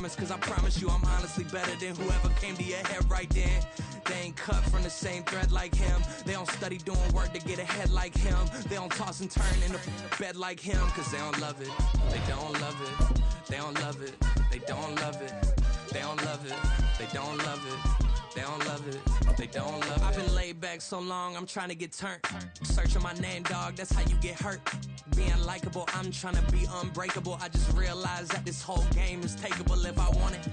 promise, cause I promise you I'm honestly better than whoever came to your head right then. They ain't cut from the same thread like him. They don't study doing work to get ahead like him. They don't toss and turn in the bed like him, cause they don't love it. They don't love it. They don't love it. They don't love it. They don't love it. They don't love it. They don't love it. They don't love it. I've been laid back so long, I'm trying to get turned. Searching my name, dog, that's how you get hurt. Being likable, I'm trying to be unbreakable. I just realized that this whole game is takeable if I want it.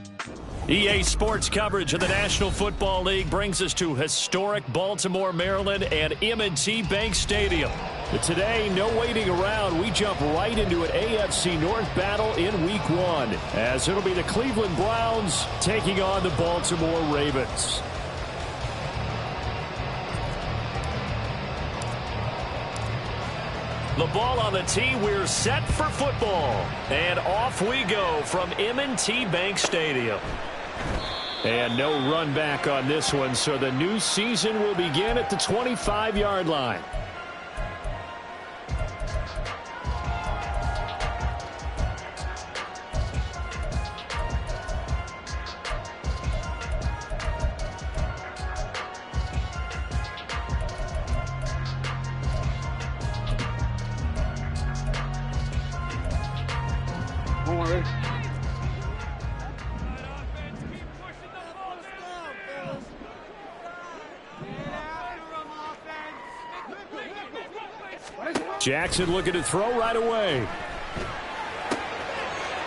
EA Sports coverage of the National Football League brings us to historic Baltimore, Maryland and M&T Bank Stadium. But today, no waiting around. We jump right into an AFC North battle in Week 1, as it'll be the Cleveland Browns taking on the Baltimore Ravens. The ball on the tee, we're set for football. And off we go from M&T Bank Stadium. And no run back on this one, so the new season will begin at the 25-yard line. Jackson looking to throw right away.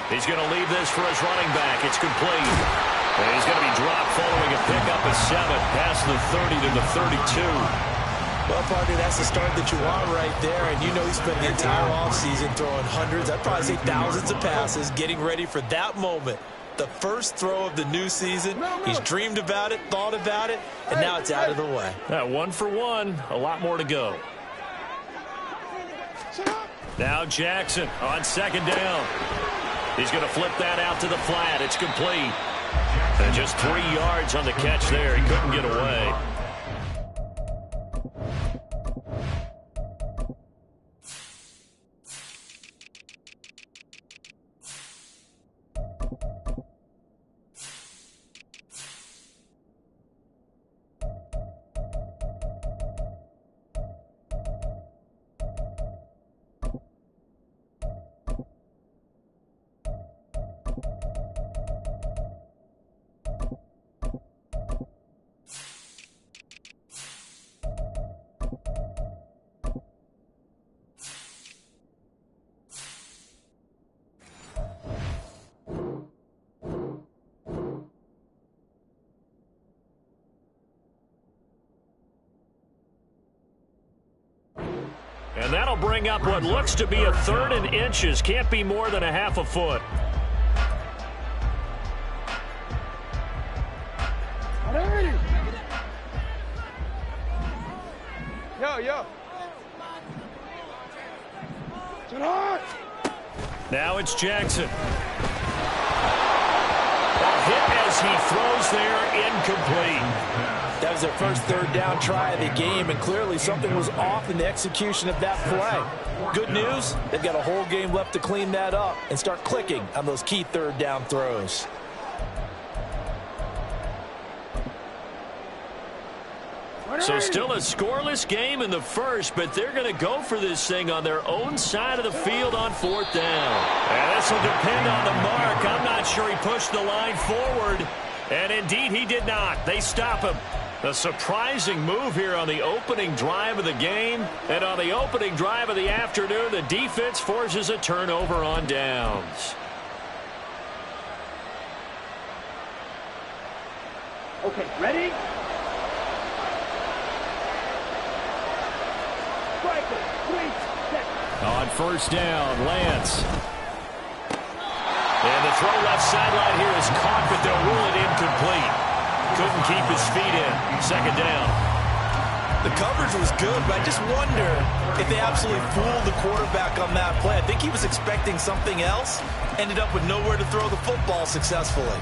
He's going to leave this for his running back. It's complete. And he's going to be dropped following a pickup of 7 past the 30 to the 32. Well, partner, that's the start that you want right there. And you know he spent the entire offseason throwing hundreds, I'd probably say thousands of passes, getting ready for that moment. The first throw of the new season. He's dreamed about it, thought about it, and now it's out of the way. 1 for 1. A lot more to go. Now Jackson on second down. He's going to flip that out to the flat. It's complete. And just 3 yards on the catch there. He couldn't get away. And that'll bring up what looks to be a 3rd and inches. Can't be more than a half a foot. Yo. Now it's Jackson. A hit as he throws there, incomplete. That was their first 3rd down try of the game, and clearly something was off in the execution of that play. Good news, they've got a whole game left to clean that up and start clicking on those key 3rd down throws. So still a scoreless game in the first, but they're going to go for this thing on their own side of the field on 4th down. And this will depend on the mark. I'm not sure he pushed the line forward. And indeed he did not. They stop him. A surprising move here on the opening drive of the game. And on the opening drive of the afternoon, the defense forces a turnover on downs. Okay, ready? On 1st down, Lance. And the throw left sideline here is caught, but they'll rule it incomplete. Couldn't keep his feet in. 2nd down. The coverage was good, but I just wonder if they absolutely fooled the quarterback on that play. I think he was expecting something else. Ended up with nowhere to throw the football successfully.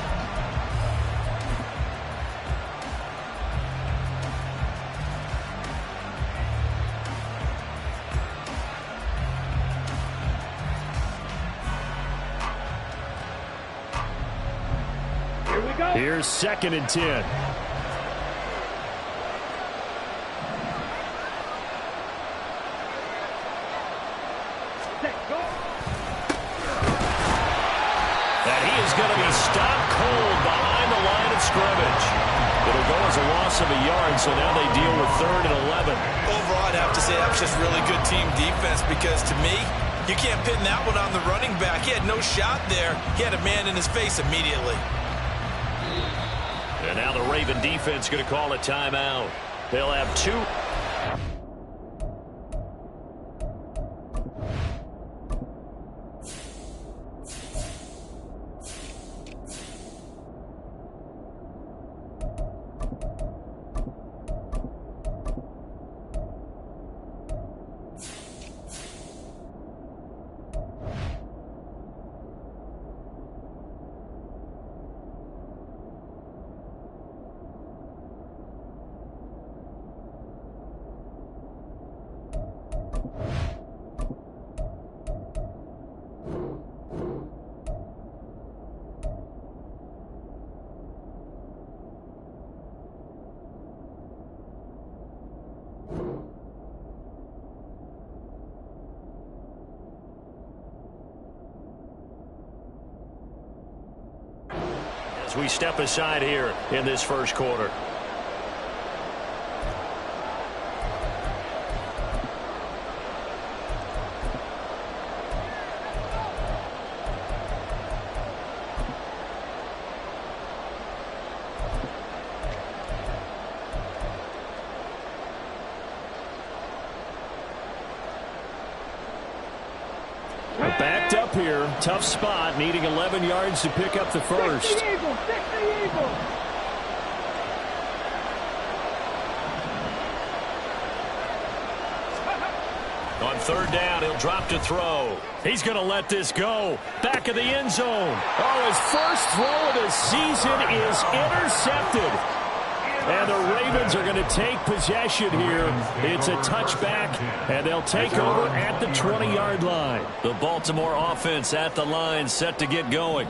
go. Here's 2nd and 10. And he is going to be stopped cold behind the line of scrimmage. It'll go as a loss of a yard, so now they deal with 3rd and 11. Overall, I'd have to say that was just really good team defense because, to me, you can't pin that one on the running back. He had no shot there. He had a man in his face immediately. And now the Raven defense going to call a timeout. They'll have 2. As we step aside here in this first quarter. Backed up here. Tough spot. Needing 11 yards to pick up the first. Fix the Eagle. Fix the Eagle. On 3rd down, he'll drop to throw. He's going to let this go. Back of the end zone. Oh, his first throw of the season is intercepted. And the Ravens are going to take possession here. It's a touchback, and they'll take over at the 20-yard line. The Baltimore offense at the line, set to get going.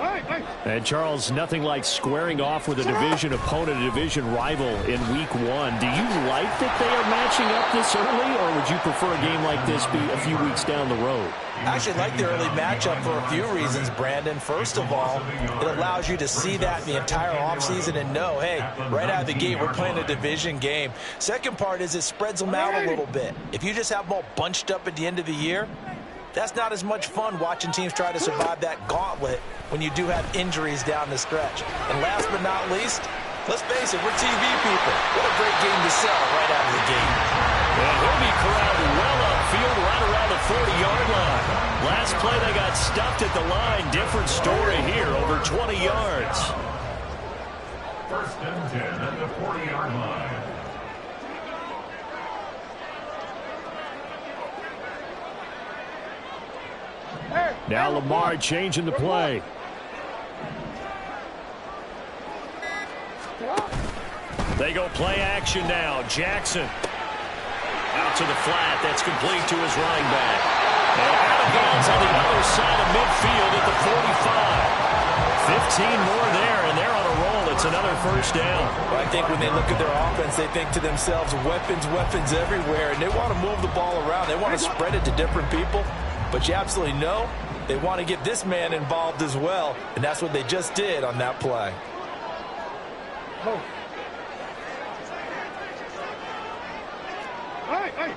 And, Charles, nothing like squaring off with a division opponent, a division rival in Week 1. Do you like that they are matching up this early, or would you prefer a game like this be a few weeks down the road? I actually like the early matchup for a few reasons, Brandon. First of all, it allows you to see that the entire offseason and know, hey, right out of the gate, we're playing a division game. Second part is it spreads them out a little bit. If you just have them all bunched up at the end of the year, that's not as much fun watching teams try to survive that gauntlet when you do have injuries down the stretch. And last but not least, let's face it, we're TV people. What a great game to sell right out of the gate. And he'll be corralled well upfield right around the 40-yard line. Last play, they got stuffed at the line. Different story here, over 20 yards. 1st and 10 at the 40-yard line. Now Lamar changing the play. They go play action now. Jackson out to the flat. That's complete to his running back. And out of bounds on the other side of midfield at the 45. 15 more there, and they're on a roll. It's another 1st down. Well, I think when they look at their offense, they think to themselves, weapons, weapons everywhere, and they want to move the ball around. They want to spread it to different people, but you absolutely know they want to get this man involved as well, and that's what they just did on that play. Oh. Hey!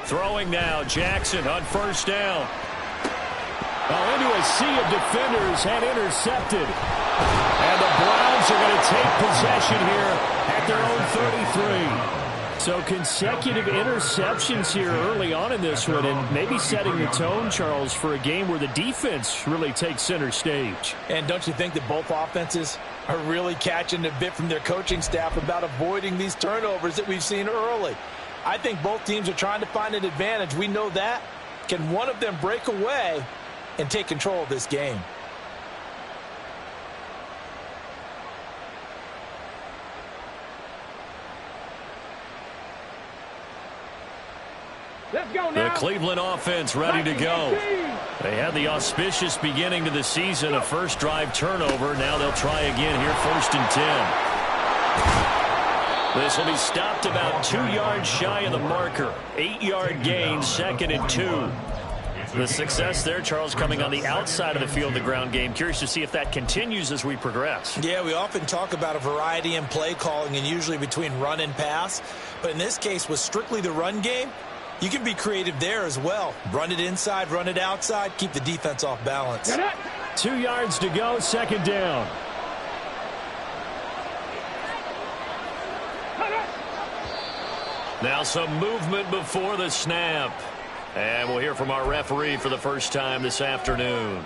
Throwing now, Jackson on 1st down. Well, into a sea of defenders and intercepted. And the Browns are going to take possession here at their own 33. So consecutive interceptions here early on in this one, and maybe setting the tone, Charles, for a game where the defense really takes center stage. And don't you think that both offenses are really catching a bit from their coaching staff about avoiding these turnovers that we've seen early? I think both teams are trying to find an advantage. We know that. Can one of them break away and take control of this game? Let's go now. The Cleveland offense ready to go. They had the auspicious beginning to the season, a first drive turnover. Now they'll try again here, 1st and 10. This will be stopped about 2 yards shy of the marker. 8-yard gain, 2nd and 2. The success there, Charles, coming on the outside of the field, the ground game. Curious to see if that continues as we progress. Yeah, we often talk about a variety in play calling and usually between run and pass. But in this case, with strictly the run game, you can be creative there as well. Run it inside, run it outside, keep the defense off balance. 2 yards to go, 2nd down. Now some movement before the snap. And we'll hear from our referee for the first time this afternoon.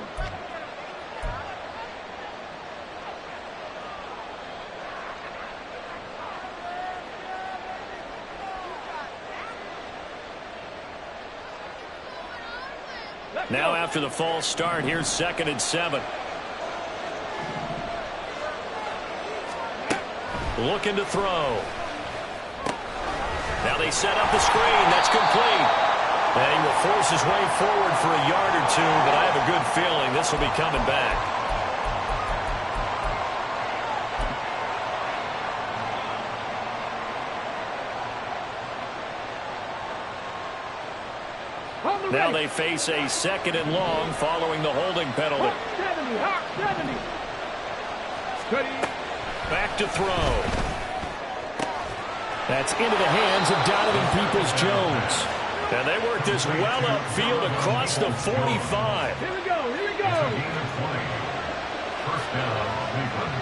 Now after the false start, here's 2nd and 7. Looking to throw. Now they set up the screen. That's complete. And he will force his way forward for a yard or 2, but I have a good feeling this will be coming back. Now they face a 2nd and long following the holding penalty. 70. Back to throw. That's into the hands of Donovan Peoples-Jones. And they work this well upfield across the 45. Here we go. Here we go. 1st down, Cleveland.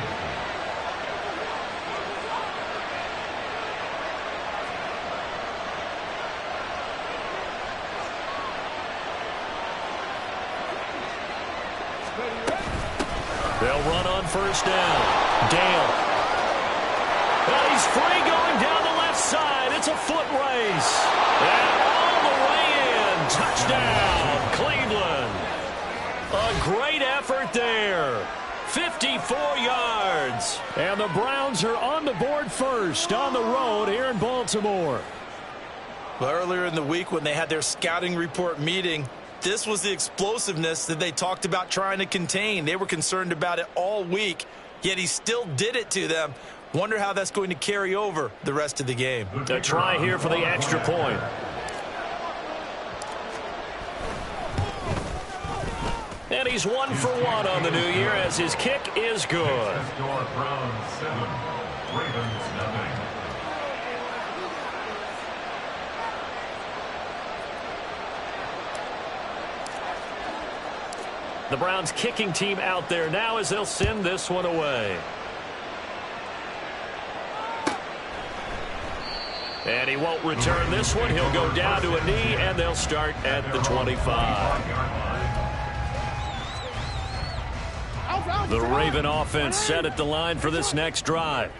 They'll run on 1st down. Dale. Well, he's free going down the left side. It's a foot race. And all the way in. Touchdown, Cleveland. A great effort there. 54 yards. And the Browns are on the board first on the road here in Baltimore. Well, earlier in the week when they had their scouting report meeting, this was the explosiveness that they talked about trying to contain. They were concerned about it all week, yet he still did it to them. Wonder how that's going to carry over the rest of the game. A try here for the extra point. And he's 1 for 1 on the new year as his kick is good. Browns 7, Ravens 0. The Browns kicking team out there now as they'll send this one away. And he won't return this one. He'll go down to a knee, and they'll start at the 25. The Raven offense set at the line for this next drive.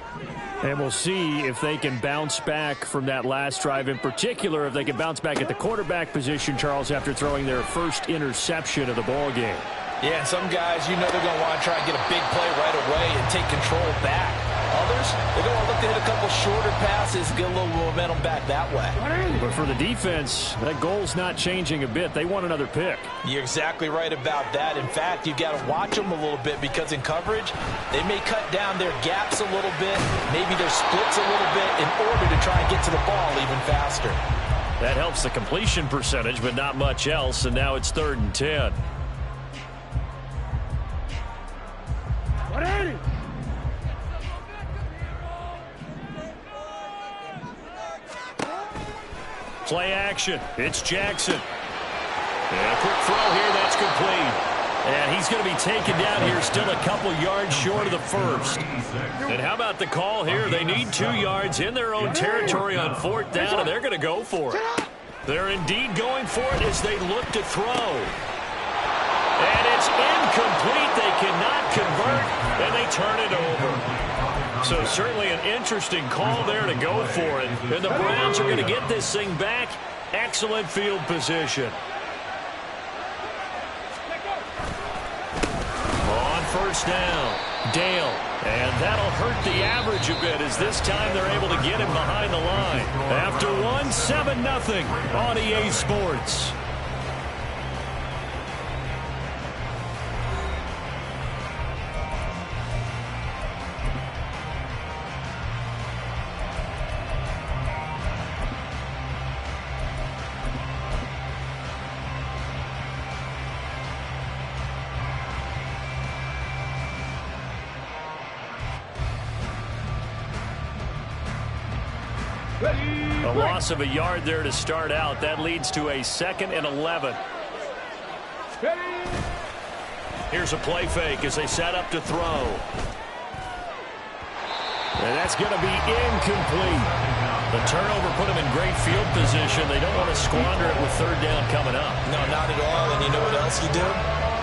And we'll see if they can bounce back from that last drive, in particular if they can bounce back at the quarterback position, Charles, after throwing their first interception of the ball game. Yeah, and some guys, you know they're going to want to try and get a big play right away and take control back. Others, they're going to look to hit a couple shorter passes, get a little momentum back that way. But for the defense, that goal's not changing a bit. They want another pick. You're exactly right about that. In fact, you've got to watch them a little bit because in coverage, they may cut down their gaps a little bit, maybe their splits a little bit in order to try and get to the ball even faster. That helps the completion percentage, but not much else, and now it's 3rd and 10. Play action. It's Jackson. And a quick throw here. That's complete. And he's going to be taken down here still a couple yards short of the first. And how about the call here? They need 2 yards in their own territory on 4th down, and they're going to go for it. They're indeed going for it as they look to throw. And it's incomplete. They cannot convert, and they turn it over. So certainly an interesting call there to go for it. And the Browns are going to get this thing back. Excellent field position. On first down. Dale. And that'll hurt the average a bit as this time they're able to get him behind the line. After one, 7-0 on EA Sports. A loss of a yard there to start out. That leads to a 2nd and 11. Here's a play fake as they set up to throw. And that's going to be incomplete. The turnover put them in great field position. They don't want to squander it with 3rd down coming up. No, not at all. And you know what else you do?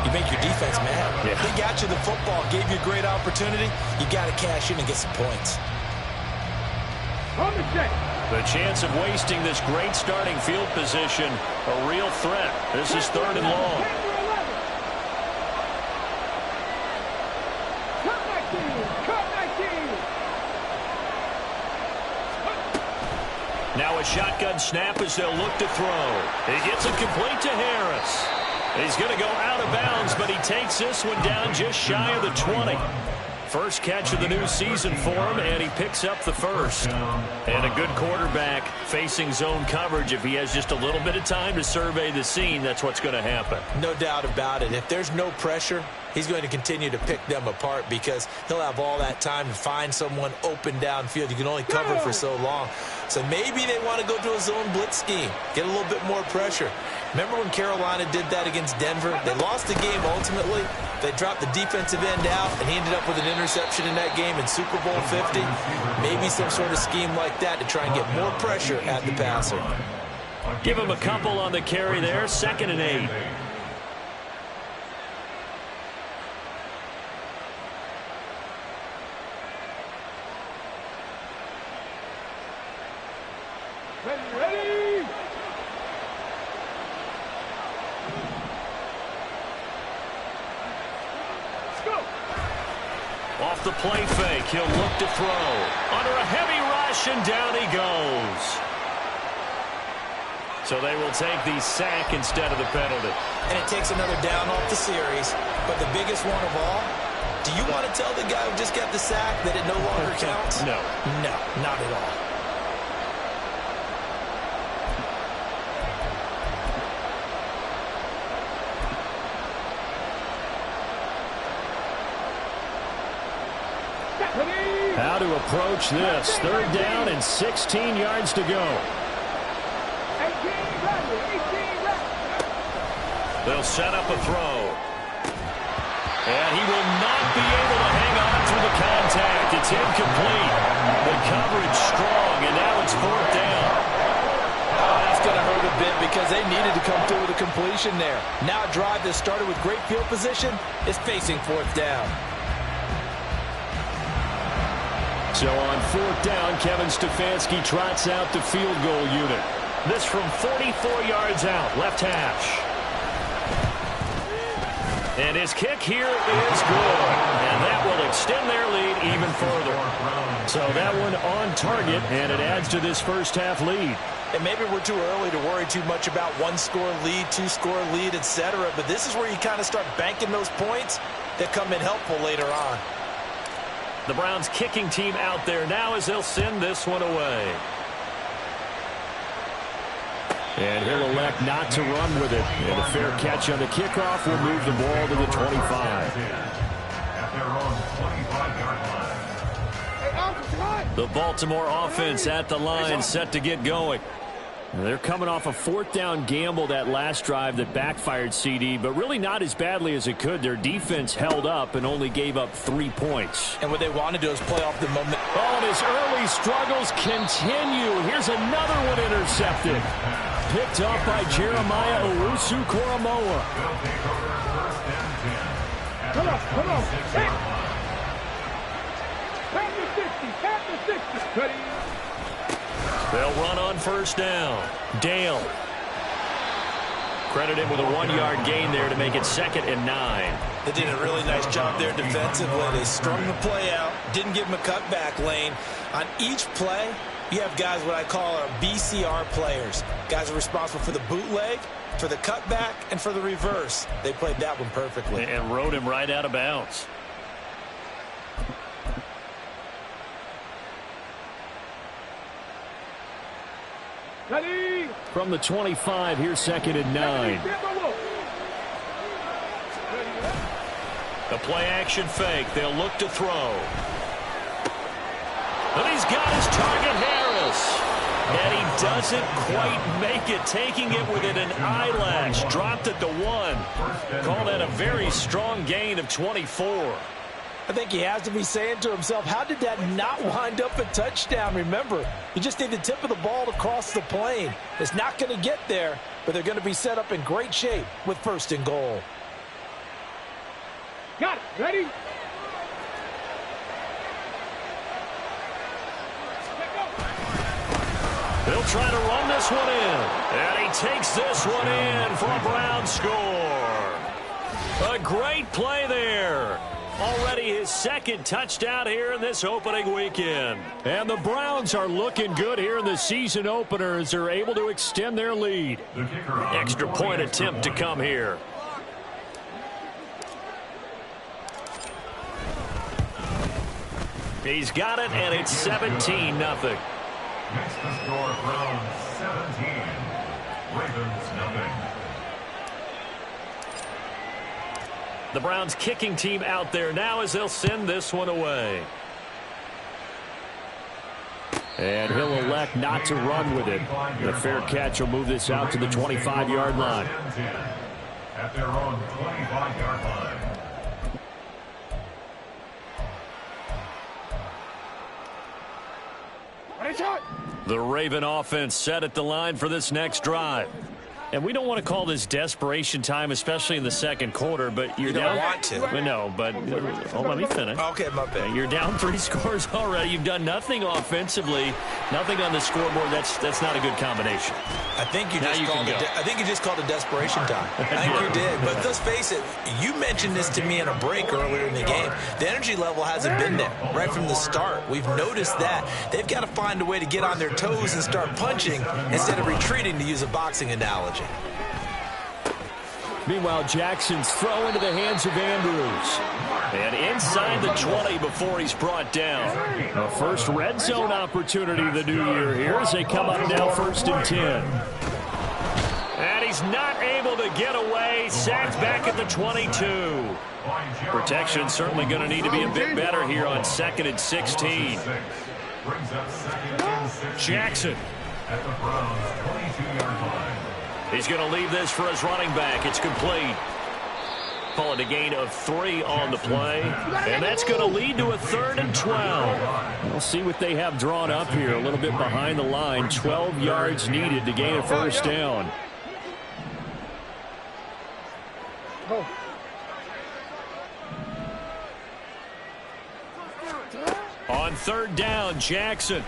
You make your defense mad. Yeah. They got you the football, gave you a great opportunity. You got to cash in and get some points. The chance of wasting this great starting field position, a real threat. This is 3rd and long. Now a shotgun snap as they'll look to throw. He gets it complete to Harris. He's going to go out of bounds, but he takes this one down just shy of the 20. First catch of the new season for him, and he picks up the first. And a good quarterback facing zone coverage. If he has just a little bit of time to survey the scene, that's what's going to happen. No doubt about it. If there's no pressure, he's going to continue to pick them apart because he'll have all that time to find someone open downfield. You can only cover for so long. So maybe they want to go to a zone blitz scheme, get a little bit more pressure. Remember when Carolina did that against Denver? They lost the game ultimately. They dropped the defensive end out, and he ended up with an interception in that game in Super Bowl 50. Maybe some sort of scheme like that to try and get more pressure at the passer. Give him a couple on the carry there. 2nd and 8. Ready? Let's go. Off the play fake, he'll look to throw. Under a heavy rush, and down he goes. So they will take the sack instead of the penalty. And it takes another down off the series. But the biggest one of all, do you want to tell the guy who just got the sack that it no longer counts? No. No, not at all. How to approach this. 3rd down and 16 yards to go. They'll set up a throw. And he will not be able to hang on through the contact. It's incomplete. The coverage strong, and now it's 4th down. Oh, that's going to hurt a bit because they needed to come through with a completion there. Now a drive that started with great field position is facing 4th down. So on 4th down, Kevin Stefanski trots out the field goal unit. This from 44 yards out, left hash. And his kick here is good. And that will extend their lead even further. So that one on target, and it adds to this first half lead. And maybe we're too early to worry too much about 1-score lead, 2-score lead, etc. But this is where you kind of start banking those points that come in helpful later on. The Browns kicking team out there now as they'll send this one away. And he'll elect not to run with it. And a fair catch on the kickoff will move the ball to the 25. The Baltimore offense at the line, set to get going. They're coming off a 4th down gamble that last drive that backfired, CD, but really not as badly as it could. Their defense held up and only gave up 3 points. And what they want to do is play off the momentum. Oh, and his early struggles continue. Here's another one intercepted. Picked off by Jeremiah Owusu-Koramoah. Come on. Hey. Pass the 60. Cutting. They'll run on 1st down. Dale. Credit him with a 1-yard gain there to make it 2nd and 9. They did a really nice job there defensively. They strung the play out, didn't give him a cutback lane. On each play, you have guys what I call our BCR players. Guys are responsible for the bootleg, for the cutback, and for the reverse. They played that one perfectly. And rode him right out of bounds. Ready. From the 25, here's 2nd and 9. The play-action fake. They'll look to throw. And he's got his target, Harris. And he doesn't quite make it, taking it within an eyelash. Dropped at the 1. Call that a very strong gain of 24. I think he has to be saying to himself, how did that not wind up a touchdown? Remember, you just need the tip of the ball to cross the plane. It's not going to get there, but they're going to be set up in great shape with 1st and goal. Got it. Ready? They'll try to run this one in. And he takes this one in for a Brown score. A great play there. Already his 2nd touchdown here in this opening weekend. And the Browns are looking good here in the season opener as they're able to extend their lead. Extra point attempt to come here. He's got it, and it's 17-0. Makes the score Browns 17. Ravens nothing. The Browns kicking team out there now as they'll send this one away. And he'll elect not to run with it. The fair catch will move this out to the 25-yard line. At their own 25-yard line. The Raven offense set at the line for this next drive. And we don't want to call this desperation time, especially in the 2nd quarter, but you're down. You don't want to. No, but let me finish. Okay, my bad. You're down 3 scores already. You've done nothing offensively, nothing on the scoreboard. That's not a good combination. I think you just called it desperation time. I think you did. But let's face it, you mentioned this to me in a break earlier in the game. The energy level hasn't been there right from the start. We've noticed that. They've got to find a way to get on their toes and start punching instead of retreating, to use a boxing analogy. Meanwhile, Jackson's throw into the hands of Andrews. And inside the 20 before he's brought down. A first red zone opportunity of the new year here as they come up now 1st and 10. And he's not able to get away. Sacked back at the 22. Protection certainly going to need to be a bit better here on 2nd and 16. Jackson. At the Browns 22-yard line. He's going to leave this for his running back. It's complete. Call it a gain of 3 on the play. And that's going to lead to a 3rd and 12. We'll see what they have drawn up here. A little bit behind the line. 12 yards needed to gain a 1st down. On 3rd down, Jackson.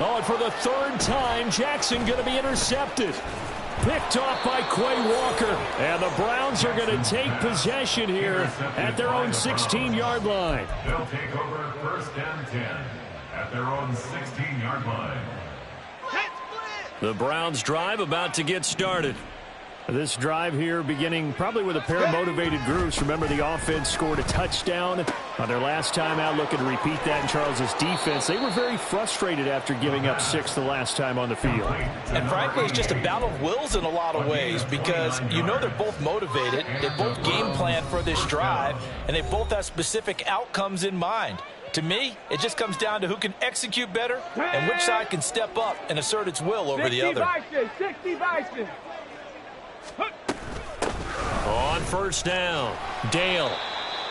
Oh, and for the 3rd time, Jackson going to be intercepted. Picked off by Quay Walker. And the Browns are going to take possession here at their own 16-yard line. They'll take over 1st and 10 at their own 16-yard line. The Browns drive about to get started. This drive here beginning probably with a pair of motivated groups. Remember, the offense scored a touchdown on their last time out. Looking to repeat that in Charles's defense. They were very frustrated after giving up 6 the last time on the field. And frankly, it's just a battle of wills in a lot of ways because you know they're both motivated. They both game plan for this drive, and they both have specific outcomes in mind. To me, it just comes down to who can execute better and which side can step up and assert its will over the other. 60 Bison. On 1st down, Dale.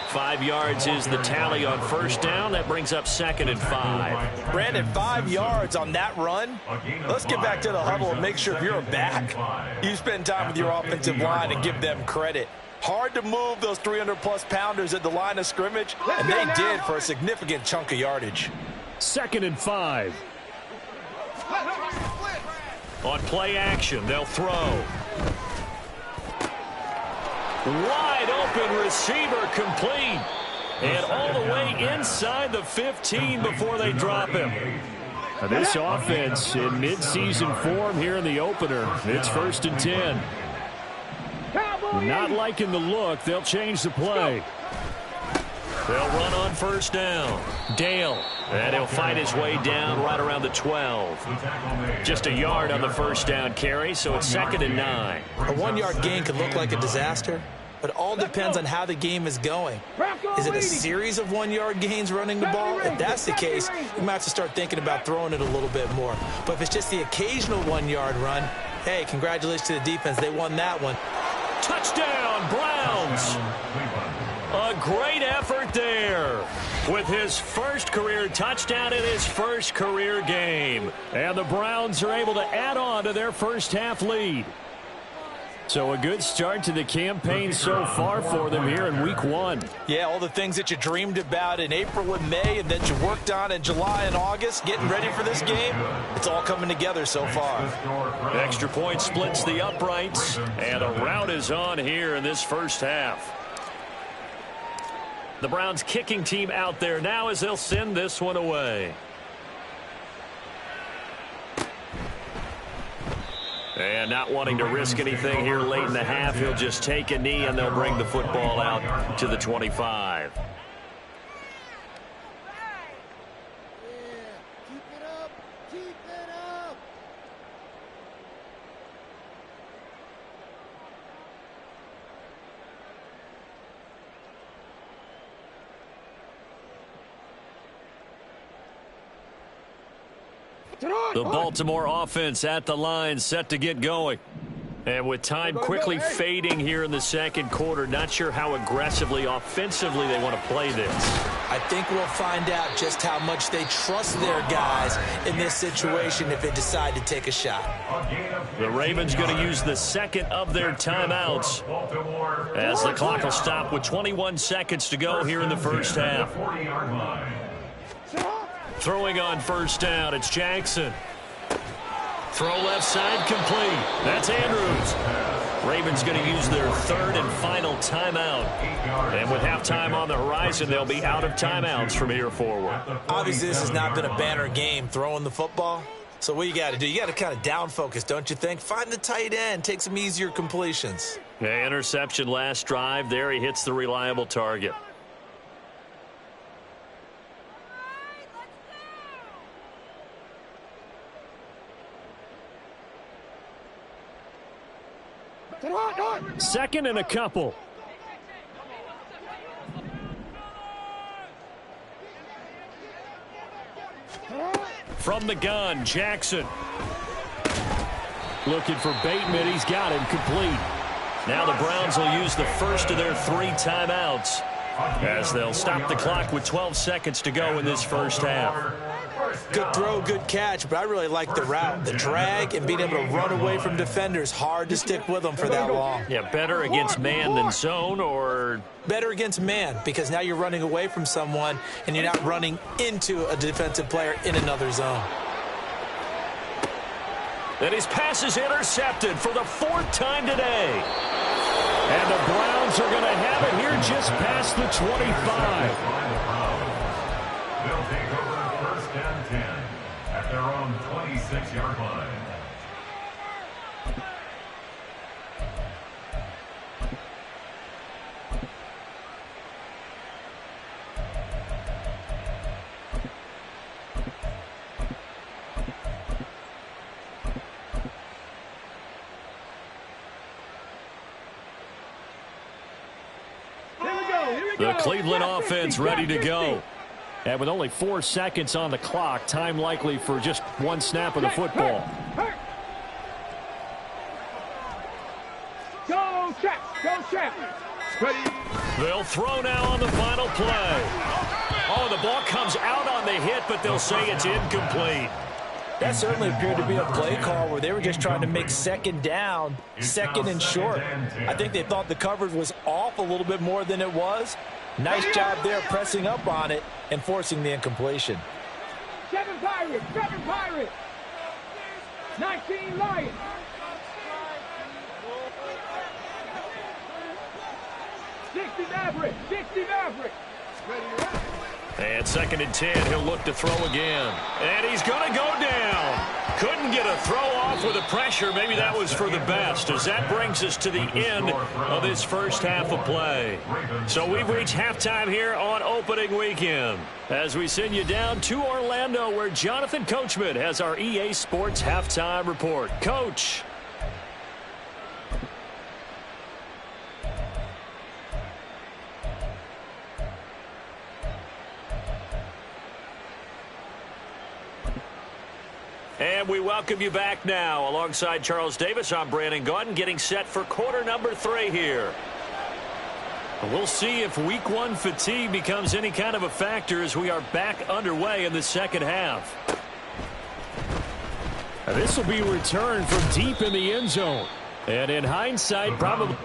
5 yards is the tally on 1st down. That brings up 2nd and 5. Brandon, 5 yards on that run. Let's get back to the huddle and make sure if you're a back, you spend time with your offensive line and give them credit. Hard to move those 300-plus pounders at the line of scrimmage, and they did for a significant chunk of yardage. 2nd and 5. On play action, they'll throw. Wide open receiver complete. And all the way inside the 15 before they drop him. This offense in midseason form here in the opener. It's 1st and 10. Not liking the look. They'll change the play. They'll run on 1st down. Dale. And he'll fight his way down right around the 12. Just a yard on the 1st down carry, so it's 2nd and 9. A 1-yard gain could look like a disaster, but it all depends on how the game is going. Is it a series of 1-yard gains running the ball? If that's the case, you might have to start thinking about throwing it a little bit more. But if it's just the occasional 1-yard run, hey, congratulations to the defense. They won that one. Touchdown, Browns! A great effort there with his first career touchdown in his first career game. And the Browns are able to add on to their first half lead. So a good start to the campaign so far for them here in week 1. Yeah, all the things that you dreamed about in April and May and that you worked on in July and August, getting ready for this game, it's all coming together so far. Extra point splits the uprights, and a rout is on here in this first half. The Browns kicking team out there now as they'll send this one away. And not wanting to risk anything here late in the half, he'll just take a knee and they'll bring the football out to the 25. The Baltimore offense at the line, set to get going. And with time quickly fading here in the second quarter, not sure how aggressively, offensively they want to play this. I think we'll find out just how much they trust their guys in this situation if they decide to take a shot. The Ravens going to use the second of their timeouts as the clock will stop with 21 seconds to go here in the first half. Throwing on 1st down, it's Jackson. Throw left side complete. That's Andrews. Ravens going to use their 3rd and final timeout. And with halftime on the horizon, they'll be out of timeouts from here forward. Obviously, this has not been a banner game throwing the football. So what you got to do, you got to kind of down focus, don't you think? Find the tight end, take some easier completions. Yeah, interception last drive. There he hits the reliable target. Second and a couple. From the gun, Jackson. Looking for Bateman. He's got him complete. Now the Browns will use the first of their 3 timeouts as they'll stop the clock with 12 seconds to go in this first half. Good throw, good catch, but I really like the route. The drag and being able to run away from defenders. Hard to stick with them for that long. Yeah, better against man than zone, or? Better against man, because now you're running away from someone and you're not running into a defensive player in another zone. And his pass is intercepted for the 4th time today. And the Browns are going to have it here just past the 25. They'll take over 1st and 10 at their own 26-yard line. The Cleveland offense ready to go. And with only 4 seconds on the clock, time likely for just 1 snap of the football. Go, check. Go, check. Ready. They'll throw now on the final play. Oh, the ball comes out on the hit, but they'll say it's incomplete. That certainly appeared to be a play call where they were just trying to make 2nd down, 2nd and short. I think they thought the coverage was off a little bit more than it was. Nice job there pressing up on it and forcing the incompletion. 7 Pirates, 7 Pirates. 19 Lions. Maverick. 60 Maverick. And 2nd and 10, he'll look to throw again. And he's going to go down. Couldn't get a throw off with the pressure. Maybe that was for the best, as that brings us to the end of this first half of play. So we've reached halftime here on opening weekend, as we send you down to Orlando, where Jonathan Coachman has our EA Sports halftime report. Coach. And we welcome you back now. Alongside Charles Davis, I'm Brandon Gaudin, getting set for quarter number 3 here. We'll see if week 1 fatigue becomes any kind of a factor as we are back underway in the second half. This will be returned from deep in the end zone. And in hindsight, probably...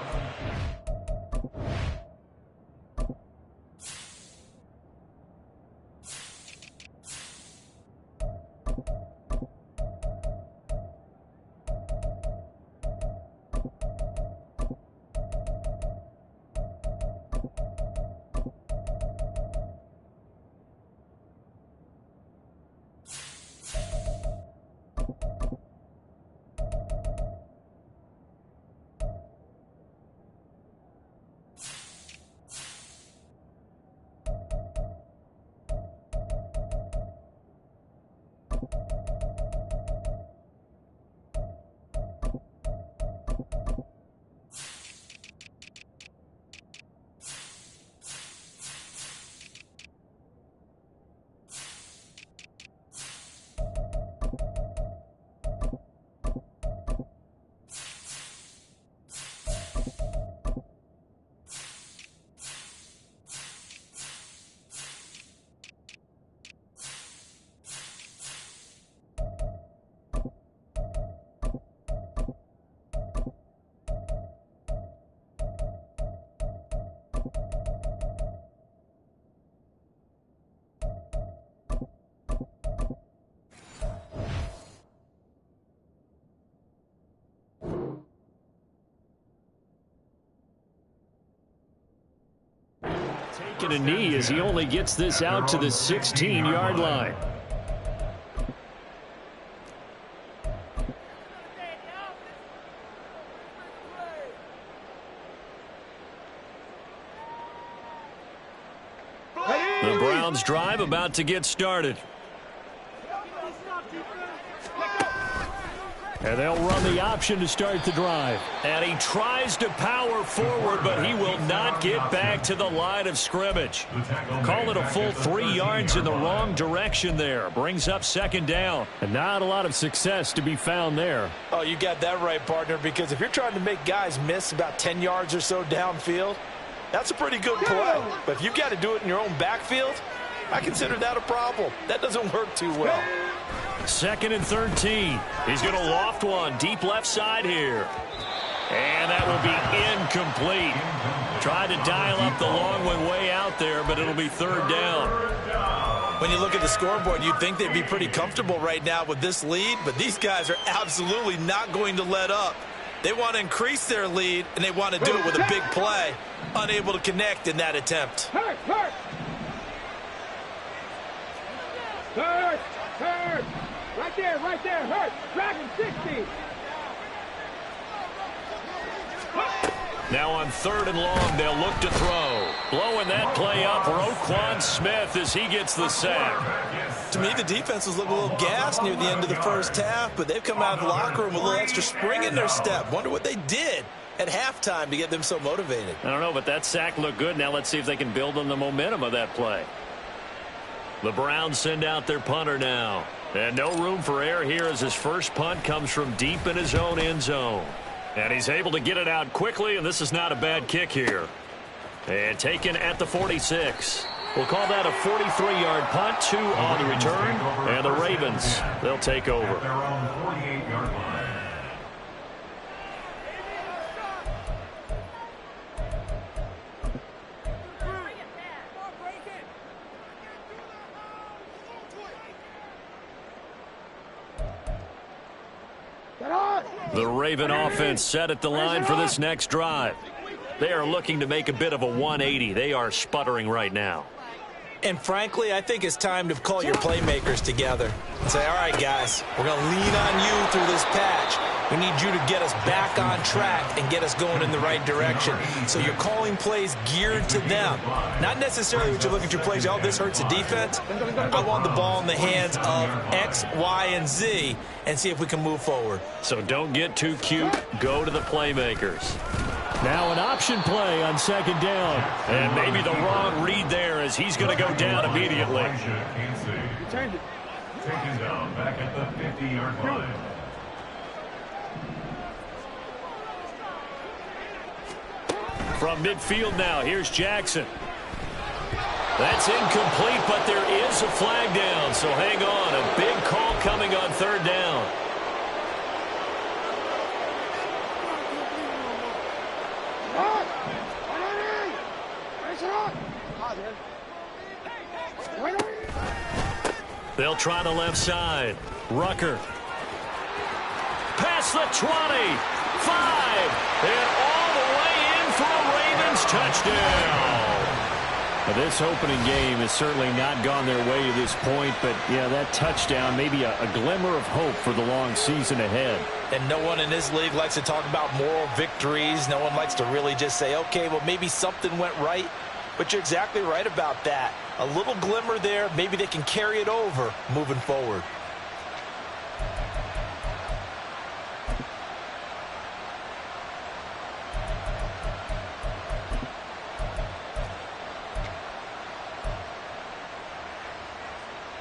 taking a knee as he only gets this out to the 16-yard line. The Browns drive about to get started. And they'll run the option to start the drive. And he tries to power forward, but he will not get back to the line of scrimmage. Call it a full 3 yards in the wrong direction there. Brings up 2nd down. And not a lot of success to be found there. Oh, you got that right, partner, because if you're trying to make guys miss about 10 yards or so downfield, that's a pretty good play. But if you've got to do it in your own backfield, I consider that a problem. That doesn't work too well. 2nd and 13. He's going to loft one deep left side here. And that will be incomplete. Tried to dial up the long one way out there, but it'll be 3rd down. When you look at the scoreboard, you'd think they'd be pretty comfortable right now with this lead, but these guys are absolutely not going to let up. They want to increase their lead, and they want to do it with a big play. Unable to connect in that attempt. Hurt. Right there, Hurt. Dragon 60. Now on 3rd and long, they'll look to throw. Blowing that play up, Roquan Smith as he gets the sack. To me, the defense was looking a little gassed near the end of the first half, but they've come out of the locker room with a little extra spring in their step. Wonder what they did at halftime to get them so motivated. I don't know, but that sack looked good. Now let's see if they can build on the momentum of that play. The Browns send out their punter now. And no room for error here as his first punt comes from deep in his own end zone. And he's able to get it out quickly, and this is not a bad kick here. And taken at the 46. We'll call that a 43-yard punt, 2 on the return. And the Ravens, they'll take over. The Raven offense set at the line for this next drive. They are looking to make a bit of a 180. They are sputtering right now. And frankly, I think it's time to call your playmakers together and say, all right, guys, we're going to lean on you through this patch. We need you to get us back on track and get us going in the right direction. So you're calling plays geared to them. Not necessarily what you look at your plays, oh, this hurts the defense. I want the ball in the hands of X, Y, and Z and see if we can move forward. So don't get too cute. Go to the playmakers. Now an option play on second down. And maybe the wrong read there as he's going to go down immediately. Taken down back at the 50-yard line. From midfield now, here's Jackson. That's incomplete, but there is a flag down, so hang on. A big call coming on third down. They'll try the left side. Rucker. Past the 20. 5. And all the way in for a Ravens touchdown. Now, this opening game has certainly not gone their way to this point, but, yeah, that touchdown, maybe a glimmer of hope for the long season ahead. And no one in this league likes to talk about moral victories. No one likes to really just say, okay, well, maybe something went right. But you're exactly right about that. A little glimmer there. Maybe they can carry it over moving forward.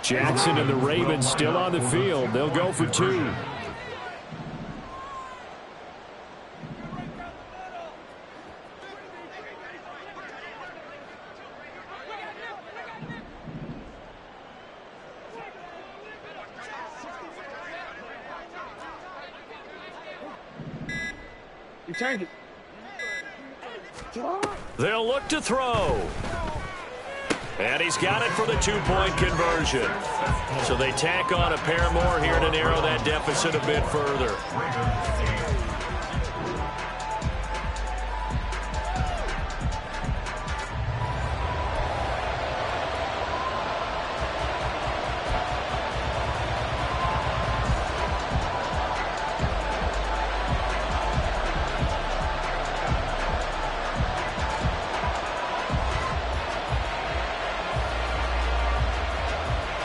Jackson and the Ravens still on the field. They'll go for 2. They'll look to throw. And he's got it for the 2-point conversion. So they tack on a pair more here to narrow that deficit a bit further.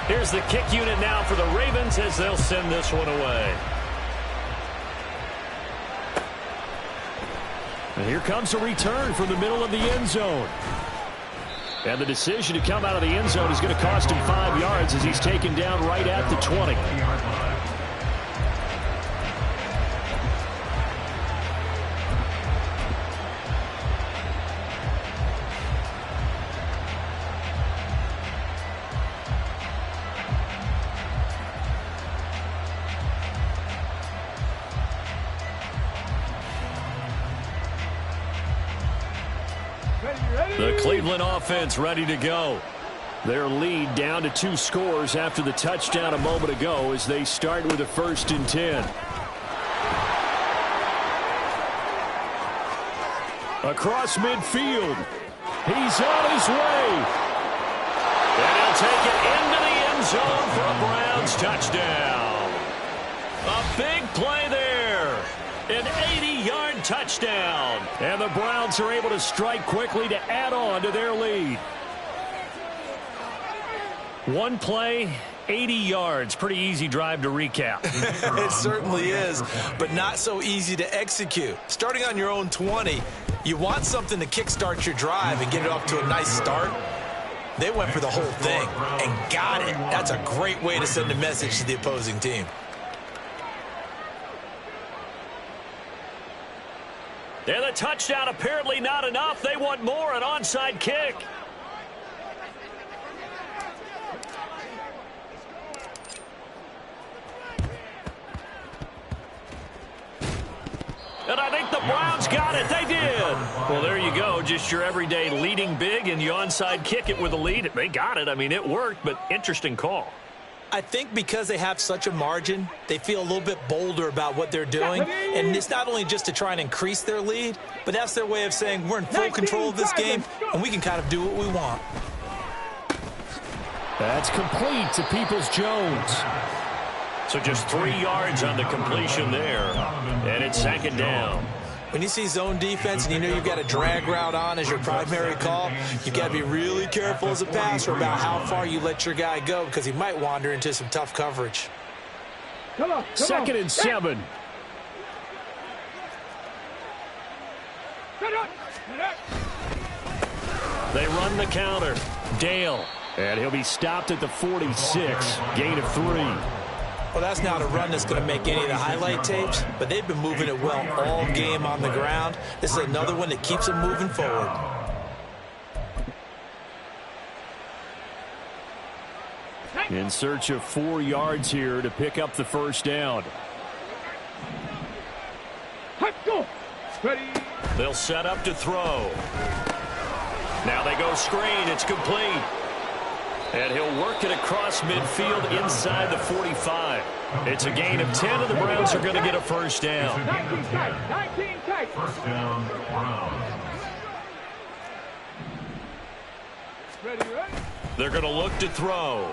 Here's the kick unit now for the Ravens as they'll send this one away. And here comes a return from the middle of the end zone. And the decision to come out of the end zone is going to cost him 5 yards as he's taken down right at the 20. The Cleveland offense ready to go. Their lead down to 2 scores after the touchdown a moment ago as they start with a 1st and 10. Across midfield. He's on his way. And he'll take it into the end zone for a Browns touchdown. A big play there. An 80-yard touchdown. And the Browns are able to strike quickly to add on to their lead. One play, 80 yards. Pretty easy drive to recap. It certainly is, but not so easy to execute. Starting on your own 20, you want something to kickstart your drive and get it off to a nice start. They went for the whole thing and got it. That's a great way to send a message to the opposing team. And the touchdown apparently not enough. They want more, an onside kick. And I think the Browns got it. They did. Well, there you go. Just your everyday leading big, and you onside kick it with a lead. They got it. I mean, it worked, but interesting call. I think because they have such a margin, they feel a little bit bolder about what they're doing. And it's not only just to try and increase their lead, but that's their way of saying we're in full control of this game, and we can kind of do what we want. That's complete to Peoples-Jones. So just 3 yards on the completion there, and it's second down. When you see zone defense and you know you've got a drag route on as your primary call, you've got to be really careful as a passer about how far you let your guy go because he might wander into some tough coverage. Come on. Second and 7. They run the counter. Dale. And he'll be stopped at the 46. Gain of 3. Well, that's not a run that's going to make any of the highlight tapes, but they've been moving it well all game on the ground. This is another one that keeps them moving forward. In search of 4 yards here to pick up the first down. They'll set up to throw. Now they go screen. It's complete. And he'll work it across midfield inside the 45. It's a gain of 10, and the Browns are going to get a first down. 19 tight. First down, Browns. Ready? They're going to look to throw.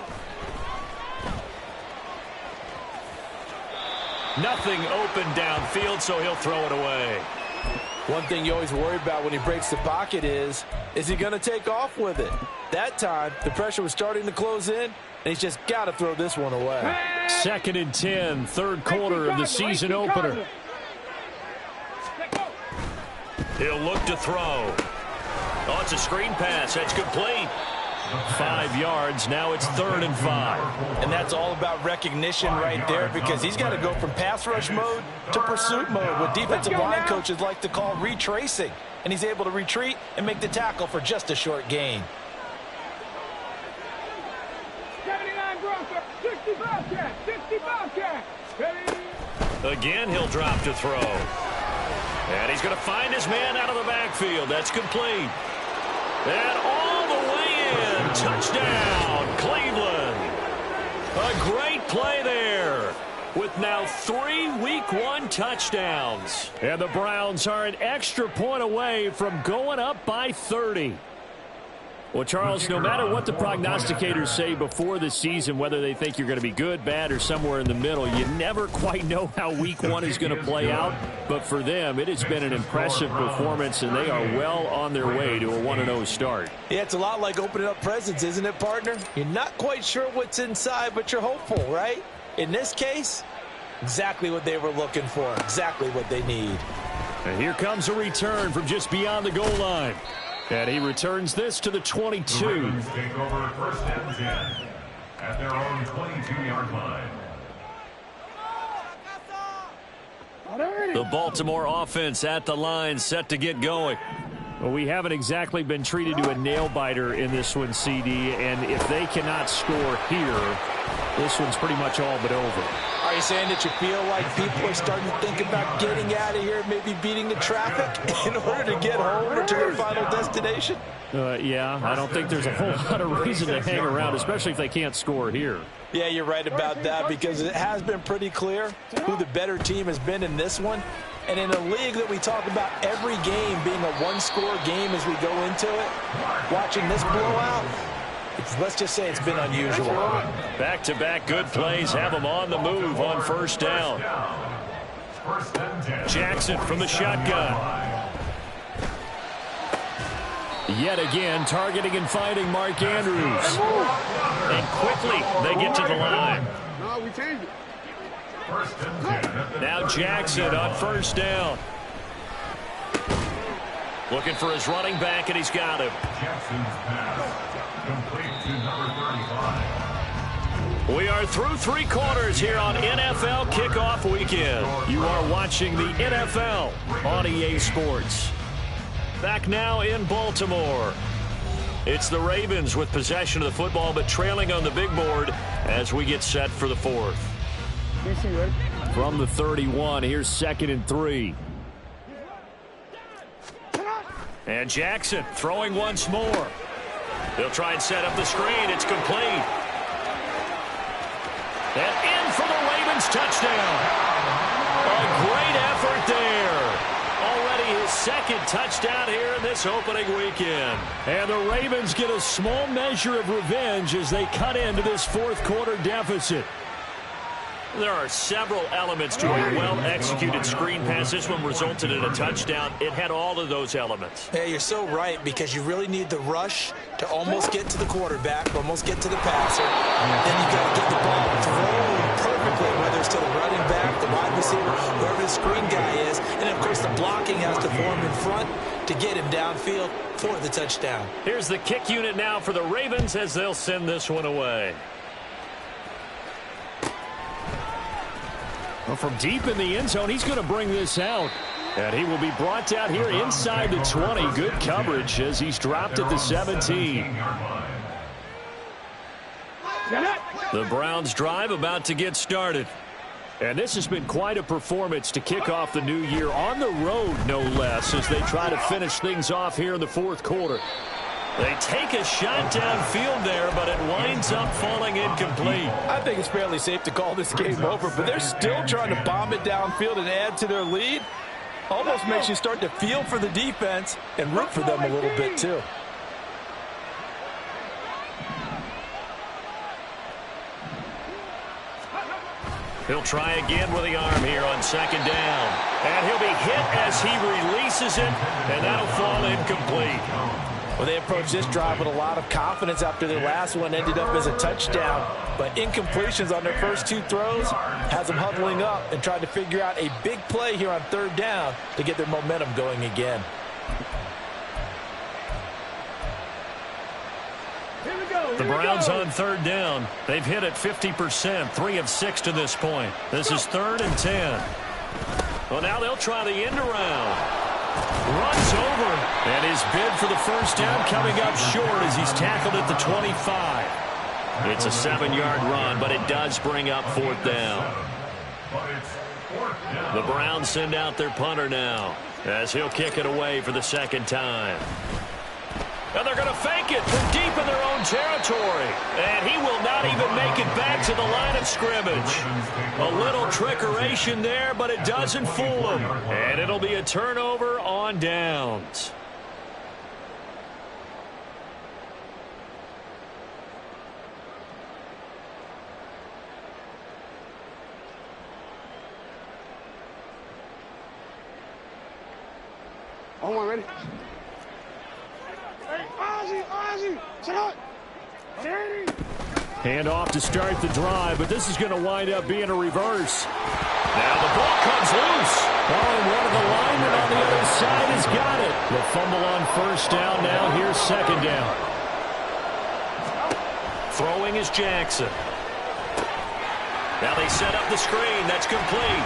Nothing open downfield, so he'll throw it away. One thing you always worry about when he breaks the pocket is he going to take off with it? That time, the pressure was starting to close in, and he's just got to throw this one away. Second and 10, third quarter of the season opener. He'll look to throw. Oh, it's a screen pass. That's complete. 5 yards. Now it's 3rd and 5. And that's all about recognition right there because he's got to go from pass rush mode to pursuit mode, what defensive line coaches like to call retracing. And he's able to retreat and make the tackle for just a short gain. 79 Bronco, 60 Bobcat, 60 Bobcat. Ready? Again, he'll drop to throw. And he's going to find his man out of the backfield. That's complete. And all the way in. Touchdown, Cleveland. A great play there. With now 3 Week 1 touchdowns. And the Browns are an extra point away from going up by 30. Well, Charles, no matter what the prognosticators say before the season, whether they think you're going to be good, bad, or somewhere in the middle, you never quite know how Week 1 is going to play out. But for them, it has been an impressive performance, and they are well on their way to a 1-0 start. Yeah, it's a lot like opening up presents, isn't it, partner? You're not quite sure what's inside, but you're hopeful, right? In this case, exactly what they were looking for, exactly what they need. And here comes a return from just beyond the goal line. And he returns this to the 22. The Ravens take over 1st and 10 at their own 22-yard line. The Baltimore offense at the line, set to get going. Well, we haven't exactly been treated to a nail-biter in this one, CD, and if they cannot score here, this one's pretty much all but over. Are you saying that you feel like people are starting to think about getting out of here, maybe beating the traffic in order to get home or to their final destination? Yeah, I don't think there's a whole lot of reason to hang around, especially if they can't score here. Yeah, you're right about that because it has been pretty clear who the better team has been in this one. And in a league that we talk about every game being a one-score game as we go into it, watching this blowout, let's just say it's been unusual. Back-to-back good plays have them on the move on 1st down. Jackson from the shotgun. Yet again, targeting and finding Mark Andrews. And quickly, they get to the line. No, we changed it. Now Jackson on 1st down. Looking for his running back, and he's got him. Jackson's pass complete to number 35. We are through 3 quarters here on NFL Kickoff Weekend. You are watching the NFL on EA Sports. Back now in Baltimore. It's the Ravens with possession of the football, but trailing on the big board as we get set for the 4th. From the 31, here's 2nd and 3. And Jackson throwing once more. They'll try and set up the screen. It's complete. And in for the Ravens touchdown. A great effort there. Already his second touchdown here in this opening weekend. And the Ravens get a small measure of revenge as they cut into this fourth quarter deficit. There are several elements to a well-executed screen pass. This one resulted in a touchdown. It had all of those elements. Yeah, you're so right, because you really need the rush to almost get to the quarterback, almost get to the passer. Then you got to get the ball thrown perfectly, whether it's to the running back, the wide receiver, whoever the screen guy is. And, of course, the blocking has to form in front to get him downfield for the touchdown. Here's the kick unit now for the Ravens as they'll send this one away. Well, from deep in the end zone, he's going to bring this out. And he will be brought down here inside the 20. Good coverage as he's dropped at the 17. The Browns drive about to get started. And this has been quite a performance to kick off the new year on the road, no less, as they try to finish things off here in the fourth quarter. They take a shot downfield there, but it winds up falling incomplete. I think it's fairly safe to call this game over, but they're still trying to bomb it downfield and add to their lead. Almost makes you start to feel for the defense and root for them a little bit, too. He'll try again with the arm here on second down. And he'll be hit as he releases it, and that'll fall incomplete. Well, they approached this drive with a lot of confidence after their last one ended up as a touchdown. But incompletions on their first two throws has them huddling up and trying to figure out a big play here on third down to get their momentum going again. The Browns on third down. They've hit it 50%, 3 of 6 to this point. This is 3rd and 10. Well, now they'll try the end around. Runs over, and his bid for the first down coming up short as he's tackled at the 25. It's a 7-yard run, but it does bring up fourth down. The Browns send out their punter now as he'll kick it away for the second time. And they're going to fake it from deep in their own territory. And he will not even make it back to the line of scrimmage. A little trickeration there, but it doesn't fool him. And it'll be a turnover on downs. Oh, ready? Hey, Ozzie, shut up. Danny. Hand off to start the drive, but this is going to wind up being a reverse. Now the ball comes loose. Oh, and one of the linemen on the other side has got it. The fumble on first down, now here's second down. Throwing is Jackson. Now they set up the screen. That's complete.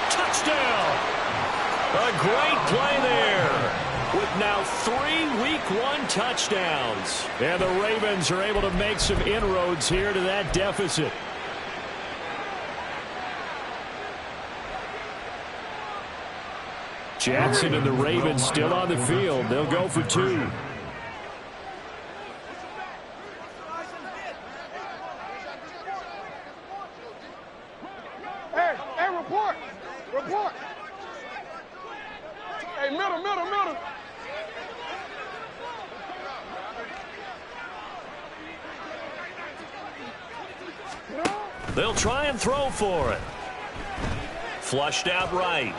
Touchdown. A great play there. With now 3 Week 1 touchdowns. And the Ravens are able to make some inroads here to that deficit. Jackson and the Ravens still on the field. They'll go for 2. Hey, report. Hey, middle. They'll try and throw for it. Flushed out right.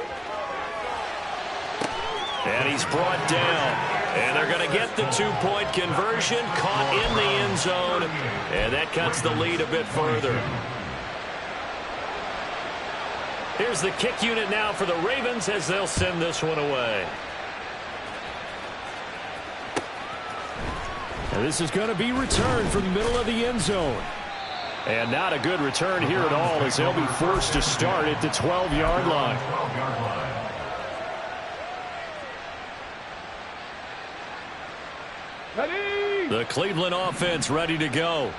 And he's brought down. And they're going to get the 2-point conversion, caught in the end zone. And that cuts the lead a bit further. Here's the kick unit now for the Ravens as they'll send this one away. And this is going to be returned from the middle of the end zone. And not a good return here at all as they'll be forced to start at the 12-yard line. Ready. The Cleveland offense ready to go.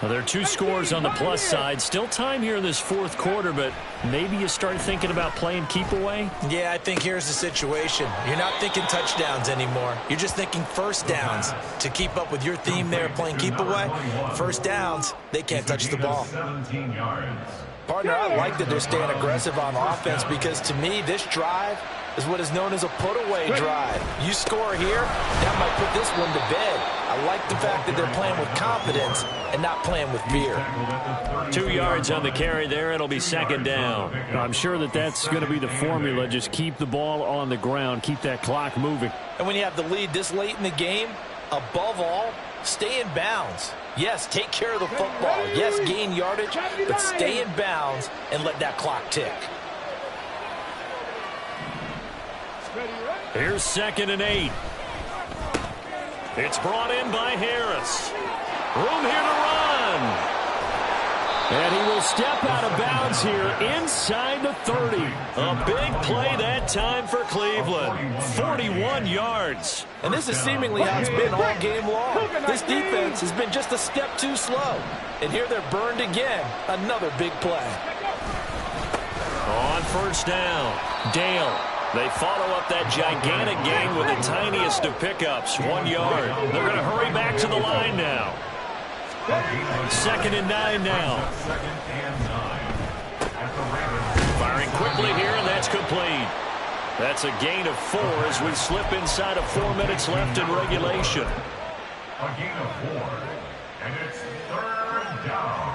Well, there are two scores on the plus side. Still time here in this fourth quarter, but maybe you start thinking about playing keep away? Yeah, I think here's the situation. You're not thinking touchdowns anymore. You're just thinking first downs. To keep up with your theme there, playing keep away, first downs, they can't touch the ball. 17 yards. Partner, I like that they're staying aggressive on offense because to me, this drive is what is known as a put-away drive. You score here, that might put this one to bed. I like the fact that they're playing with confidence and not playing with fear. 2 yards on the carry there. It'll be second down. I'm sure that that's going to be the formula. Just keep the ball on the ground. Keep that clock moving. And when you have the lead this late in the game, above all, stay in bounds. Yes, take care of the football. Yes, gain yardage, but stay in bounds and let that clock tick. Here's 2nd and 8. It's brought in by Harris. Room here to run. And he will step out of bounds here inside the 30. A big play that time for Cleveland. 41 yards. And this is seemingly how it's been all game long. This defense has been just a step too slow. And here they're burned again. Another big play. On first down, Dale. They follow up that gigantic gain with the tiniest of pickups, 1 yard. They're going to hurry back to the line now. 2nd and 9 now. Firing quickly here, and that's complete. That's a gain of 4 as we slip inside of 4 minutes left in regulation. A gain of 4, and it's 3rd down.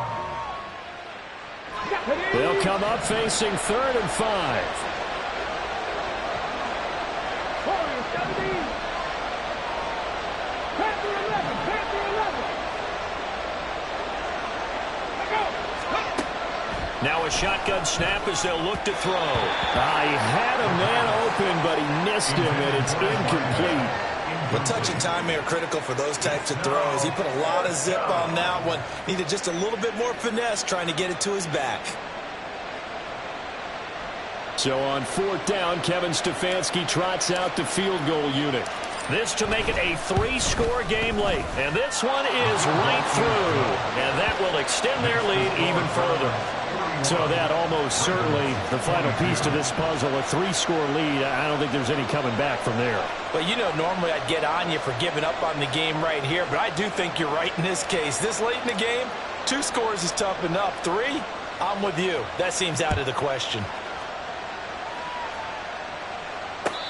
They'll come up facing 3rd and 5. Now a shotgun snap as they'll look to throw. He had a man open, but he missed him, and it's incomplete. But touch and time are critical for those types of throws. He put a lot of zip on that one. Needed just a little bit more finesse trying to get it to his back. So on 4th down, Kevin Stefanski trots out the field goal unit. This to make it a 3-score game late. And this one is right through. And that will extend their lead even further. So that almost certainly the final piece to this puzzle, a 3-score lead. I don't think there's any coming back from there. Well, you know, normally I'd get on you for giving up on the game right here, but I do think you're right in this case. This late in the game, 2 scores is tough enough. 3, I'm with you. That seems out of the question.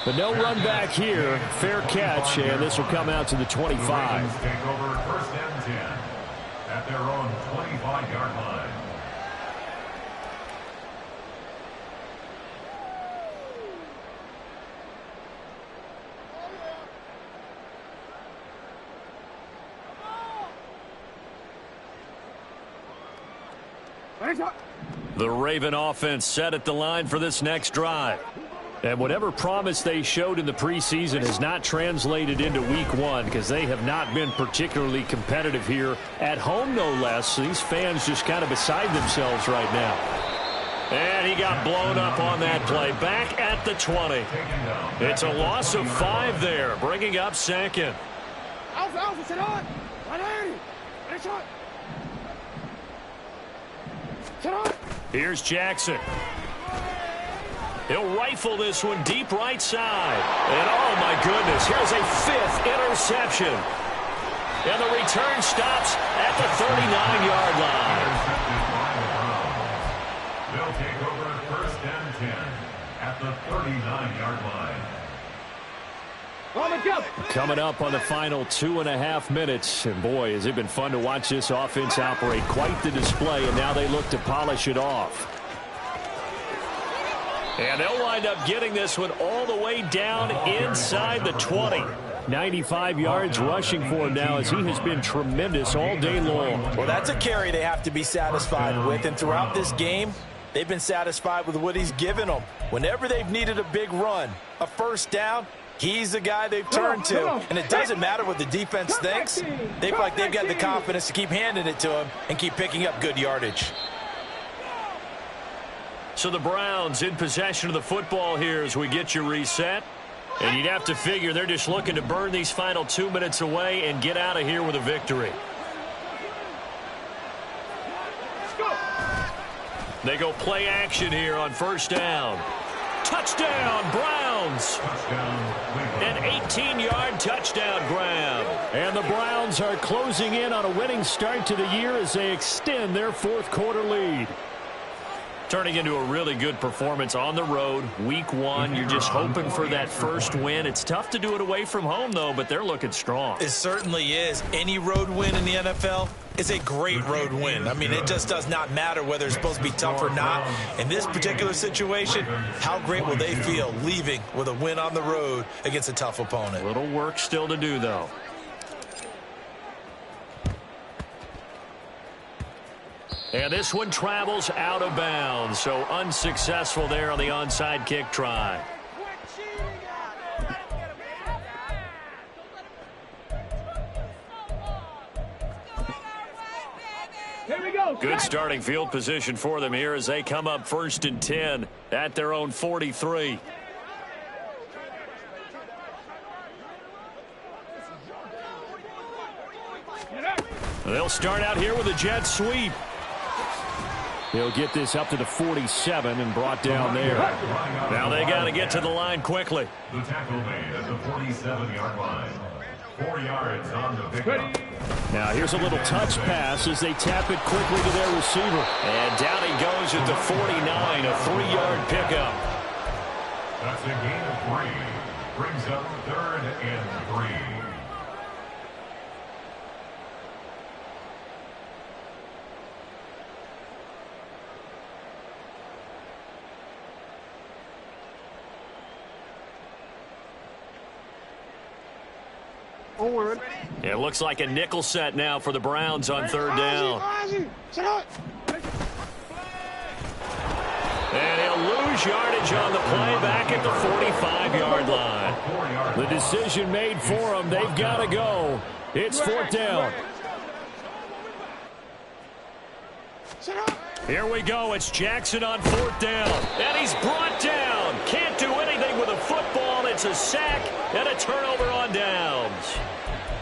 But no run back here. Fair catch, and this will come out to the 25. The take over 1st and 10 at their own 25-yard line. The Raven offense set at the line for this next drive. And whatever promise they showed in the preseason has not translated into week 1 because they have not been particularly competitive here at home, no less. These fans just kind of beside themselves right now. And he got blown up on that play. Back at the 20. It's a loss of 5 there, bringing up 2nd. Here's Jackson. He'll rifle this one deep right side. And oh my goodness, here's a 5th interception. And the return stops at the 39-yard line. They'll take over 1st and 10 at the 39-yard line. Coming up on the final 2.5 minutes. And boy, has it been fun to watch this offense operate. Quite the display, and now they look to polish it off. And they'll wind up getting this one all the way down inside the 20. 95 yards rushing for him now as he has been tremendous all day long. Well, that's a carry they have to be satisfied with. And throughout this game, they've been satisfied with what he's given them. Whenever they've needed a big run, a first down, he's the guy they've turned to. And it doesn't matter what the defense thinks. They feel like they've got the confidence to keep handing it to him and keep picking up good yardage. So the Browns in possession of the football here as we get you reset. And you'd have to figure they're just looking to burn these final 2 minutes away and get out of here with a victory. They go play action here on first down. Touchdown, Browns. An 18-yard touchdown grab. And the Browns are closing in on a winning start to the year as they extend their fourth quarter lead. Turning into a really good performance on the road, week one. You're just hoping for that first win. It's tough to do it away from home, though, but they're looking strong. It certainly is. Any road win in the NFL is a great road win. I mean, it just does not matter whether it's supposed to be tough or not. In this particular situation, how great will they feel leaving with a win on the road against a tough opponent? Little work still to do, though. And this one travels out of bounds, so unsuccessful there on the onside kick try. Here we go. Good starting field position for them here as they come up 1st and 10 at their own 43. They'll start out here with a jet sweep. He'll get this up to the 47 and brought down there. Now they got to get to the line quickly. The tackle made at the 47-yard line. 4 yards on the pickup. Now here's a little touch pass as they tap it quickly to their receiver. And down he goes at the 49, a 3-yard pickup. That's a gain of 3. Brings up 3rd and 3. It looks like a nickel set now for the Browns on 3rd down. And he'll lose yardage on the play back at the 45-yard line. The decision made for them. They've got to go. It's 4th down. Here we go. It's Jackson on 4th down. And he's brought down. Can't do anything with a football. It's a sack and a turnover on downs.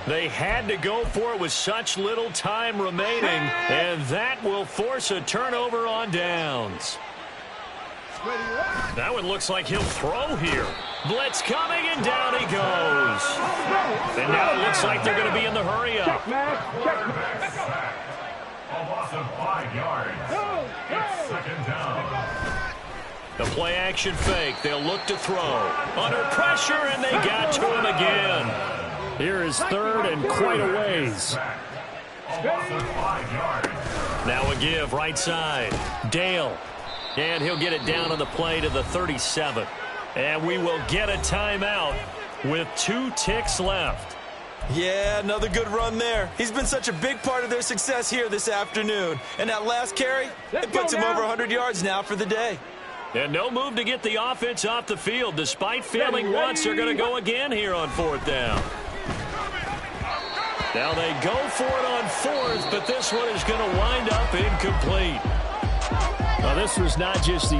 They had to go for it with such little time remaining, and that will force a turnover on downs. That one looks like he'll throw here. Blitz coming, and down he goes. And now it looks like they're going to be in the hurry-up. A loss of 5 yards. It's 2nd down. The play-action fake. They'll look to throw. Under pressure, and they got to him again. Here is 3rd and quite a ways. A loss of 5 yards. Now a give right side. Dale. And he'll get it down on the play to the 37. And we will get a timeout with 2 ticks left. Yeah, another good run there. He's been such a big part of their success here this afternoon. And that last carry, it puts him over 100 yards now for the day. And no move to get the offense off the field. Despite failing once, they're going to go again here on 4th down. Now they go for it on 4th, but this one is going to wind up incomplete. Now this was not just the